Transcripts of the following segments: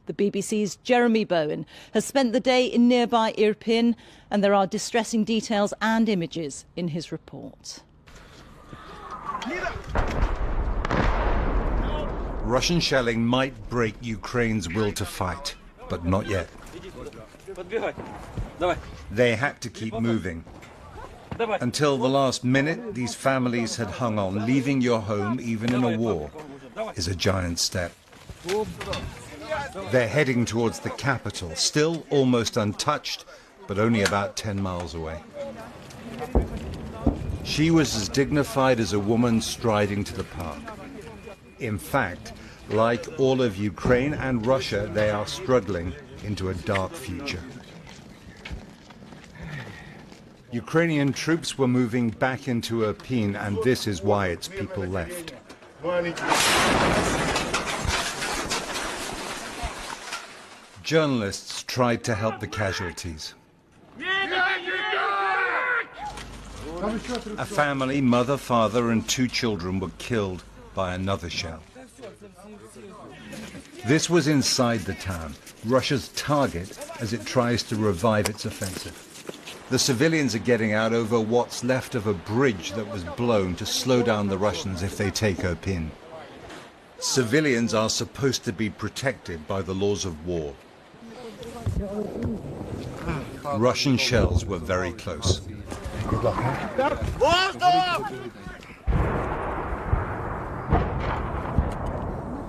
The BBC's Jeremy Bowen has spent the day in nearby Irpin, and there are distressing details and images in his report. Russian shelling might break Ukraine's will to fight, but not yet. They had to keep moving. Until the last minute, these families had hung on. Leaving your home, even in a war, is a giant step. They're heading towards the capital, still almost untouched, but only about 10 miles away. She was as dignified as a woman striding to the park. In fact, like all of Ukraine and Russia, they are struggling into a dark future. Ukrainian troops were moving back into Irpin, and this is why its people left. Journalists tried to help the casualties. A family, mother, father, and 2 children were killed by another shell. This was inside the town, Russia's target as it tries to revive its offensive. The civilians are getting out over what's left of a bridge that was blown to slow down the Russians if they take Irpin. Civilians are supposed to be protected by the laws of war. Russian shells were very close. Good luck,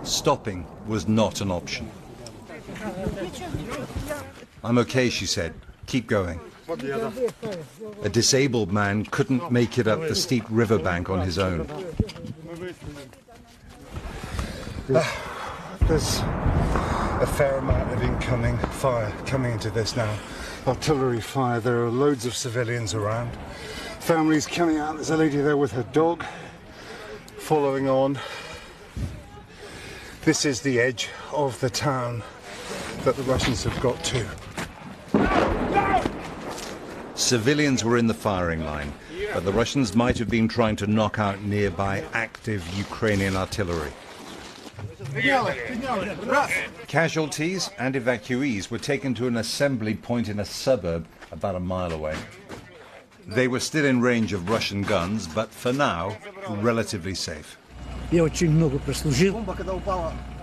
Stopping was not an option. "I'm okay," she said. "Keep going." A disabled man couldn't make it up the steep riverbank on his own. There's a fair amount of incoming fire coming into this now. Artillery fire. There are loads of civilians around. Families coming out. There's a lady there with her dog following on. This is the edge of the town that the Russians have got to. Civilians were in the firing line, but the Russians might have been trying to knock out nearby active Ukrainian artillery. Casualties and evacuees were taken to an assembly point in a suburb about a mile away. They were still in range of Russian guns, but for now, relatively safe.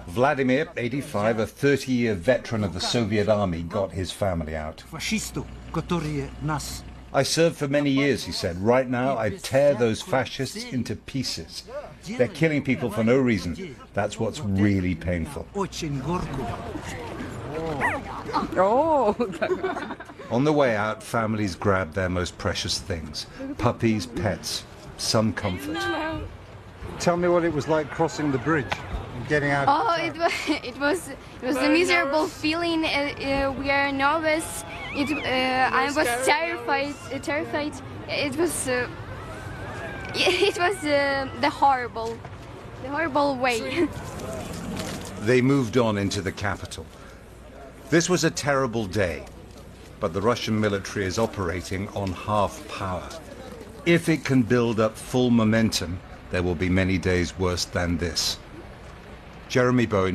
Vladimir, 85, a 30-year veteran of the Soviet army, got his family out. "I served for many years," he said. "Right now, I tear those fascists into pieces. They're killing people for no reason. That's what's really painful." On the way out, families grabbed their most precious things: puppies, pets, some comfort. Tell me what it was like crossing the bridge and getting out. It was a miserable feeling. We are nervous. I was terrified. It was the horrible way. They moved on into the capital. This was a terrible day, but the Russian military is operating on half power. If it can build up full momentum, there will be many days worse than this. Jeremy Bowen.